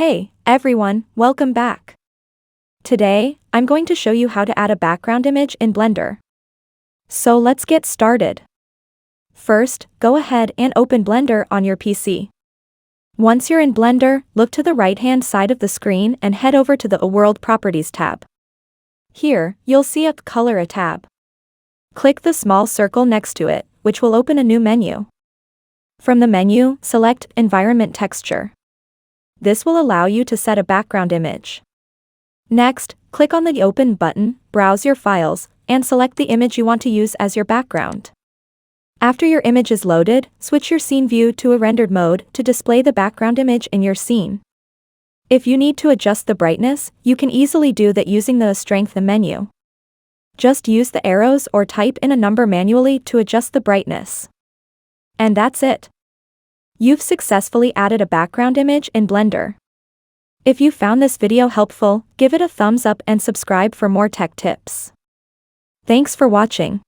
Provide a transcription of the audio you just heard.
Hey, everyone, welcome back. Today, I'm going to show you how to add a background image in Blender. So let's get started. First, go ahead and open Blender on your PC. Once you're in Blender, look to the right-hand side of the screen and head over to the World Properties tab. Here, you'll see a Color tab. Click the small circle next to it, which will open a new menu. From the menu, select Environment Texture. This will allow you to set a background image. Next, click on the Open button, browse your files, and select the image you want to use as your background. After your image is loaded, switch your scene view to a rendered mode to display the background image in your scene. If you need to adjust the brightness, you can easily do that using the Strength menu. Just use the arrows or type in a number manually to adjust the brightness. And that's it. You've successfully added a background image in Blender. If you found this video helpful, give it a thumbs up and subscribe for more tech tips. Thanks for watching.